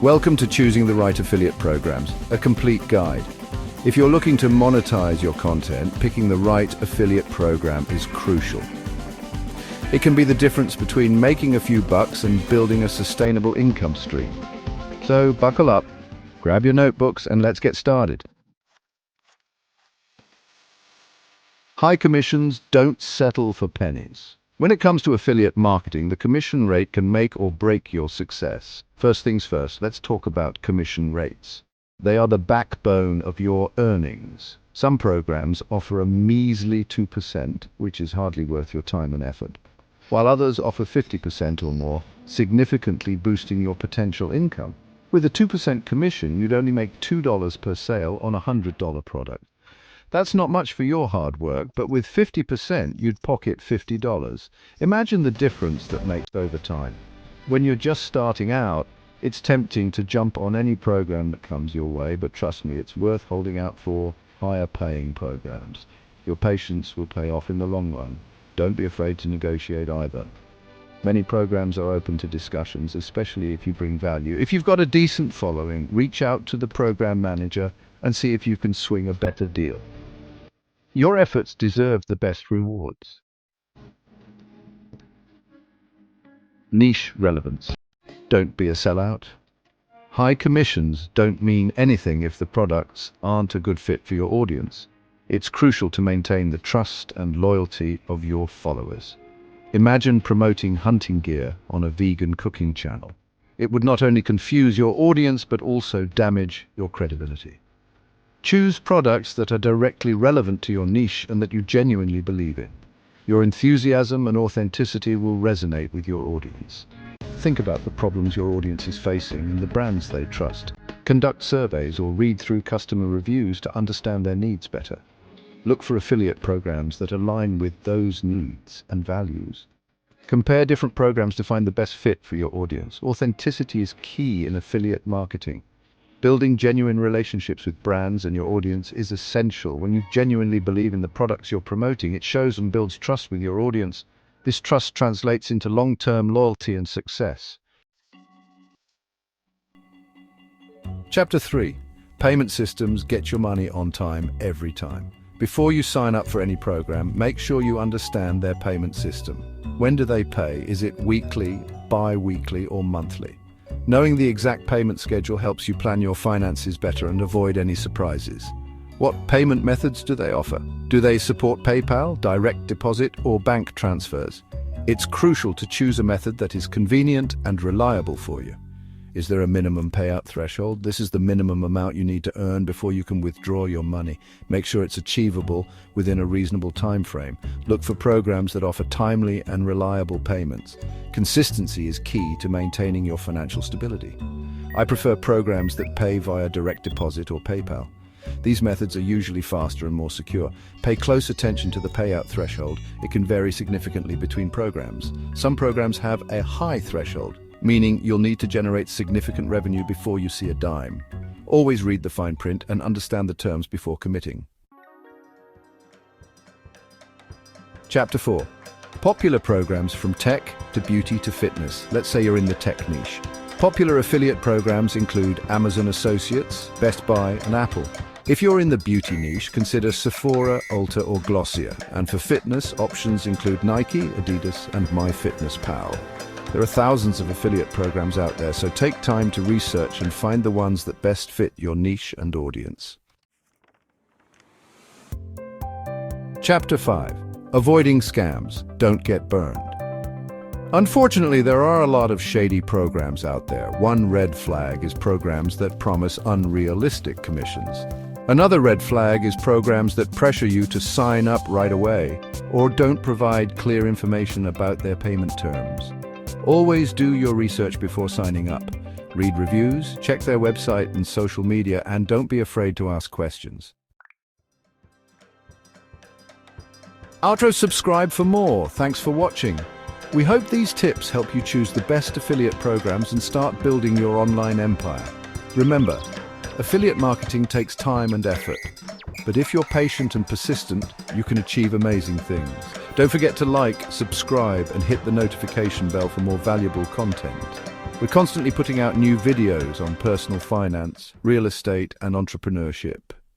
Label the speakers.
Speaker 1: Welcome to Choosing the Right Affiliate Programs, a complete guide. If you're looking to monetize your content, picking the right affiliate program is crucial. It can be the difference between making a few bucks and building a sustainable income stream. So buckle up, grab your notebooks, and let's get started. High commissions don't settle for pennies. When it comes to affiliate marketing, the commission rate can make or break your success. First things first, let's talk about commission rates. They are the backbone of your earnings. Some programs offer a measly 2%, which is hardly worth your time and effort, while others offer 50% or more, significantly boosting your potential income. With a 2% commission, you'd only make $2 per sale on a $100 product. That's not much for your hard work, but with 50%, you'd pocket $50. Imagine the difference that makes over time. When you're just starting out, it's tempting to jump on any program that comes your way, but trust me, it's worth holding out for higher paying programs. Your patience will pay off in the long run. Don't be afraid to negotiate either. Many programs are open to discussions, especially if you bring value. If you've got a decent following, reach out to the program manager and see if you can swing a better deal. Your efforts deserve the best rewards. Niche relevance. Don't be a sellout. High commissions don't mean anything if the products aren't a good fit for your audience. It's crucial to maintain the trust and loyalty of your followers. Imagine promoting hunting gear on a vegan cooking channel. It would not only confuse your audience, but also damage your credibility. Choose products that are directly relevant to your niche and that you genuinely believe in. Your enthusiasm and authenticity will resonate with your audience. Think about the problems your audience is facing and the brands they trust. Conduct surveys or read through customer reviews to understand their needs better. Look for affiliate programs that align with those needs and values. Compare different programs to find the best fit for your audience. Authenticity is key in affiliate marketing. Building genuine relationships with brands and your audience is essential. When you genuinely believe in the products you're promoting, it shows and builds trust with your audience. This trust translates into long-term loyalty and success. Chapter 3. Payment systems get your money on time every time. Before you sign up for any program, make sure you understand their payment system. When do they pay? Is it weekly, bi-weekly, or monthly? Knowing the exact payment schedule helps you plan your finances better and avoid any surprises. What payment methods do they offer? Do they support PayPal, direct deposit, or bank transfers? It's crucial to choose a method that is convenient and reliable for you. Is there a minimum payout threshold? This is the minimum amount you need to earn before you can withdraw your money. Make sure it's achievable within a reasonable time frame. Look for programs that offer timely and reliable payments. Consistency is key to maintaining your financial stability. I prefer programs that pay via direct deposit or PayPal. These methods are usually faster and more secure. Pay close attention to the payout threshold. It can vary significantly between programs. Some programs have a high threshold, meaning you'll need to generate significant revenue before you see a dime. Always read the fine print and understand the terms before committing. Chapter 4. Popular programs from tech to beauty to fitness. Let's say you're in the tech niche. Popular affiliate programs include Amazon Associates, Best Buy, and Apple. If you're in the beauty niche, consider Sephora, Ulta, or Glossier. And for fitness, options include Nike, Adidas, and MyFitnessPal. There are thousands of affiliate programs out there, so take time to research and find the ones that best fit your niche and audience. Chapter 5. Avoiding scams. Don't get burned. Unfortunately, there are a lot of shady programs out there. One red flag is programs that promise unrealistic commissions. Another red flag is programs that pressure you to sign up right away or don't provide clear information about their payment terms. Always do your research before signing up. Read reviews, check their website and social media, and don't be afraid to ask questions. Subscribe for more. Thanks for watching. We hope these tips help you choose the best affiliate programs and start building your online empire. Remember, affiliate marketing takes time and effort, but if you're patient and persistent, you can achieve amazing things. Don't forget to like, subscribe, and hit the notification bell for more valuable content. We're constantly putting out new videos on personal finance, real estate, and entrepreneurship.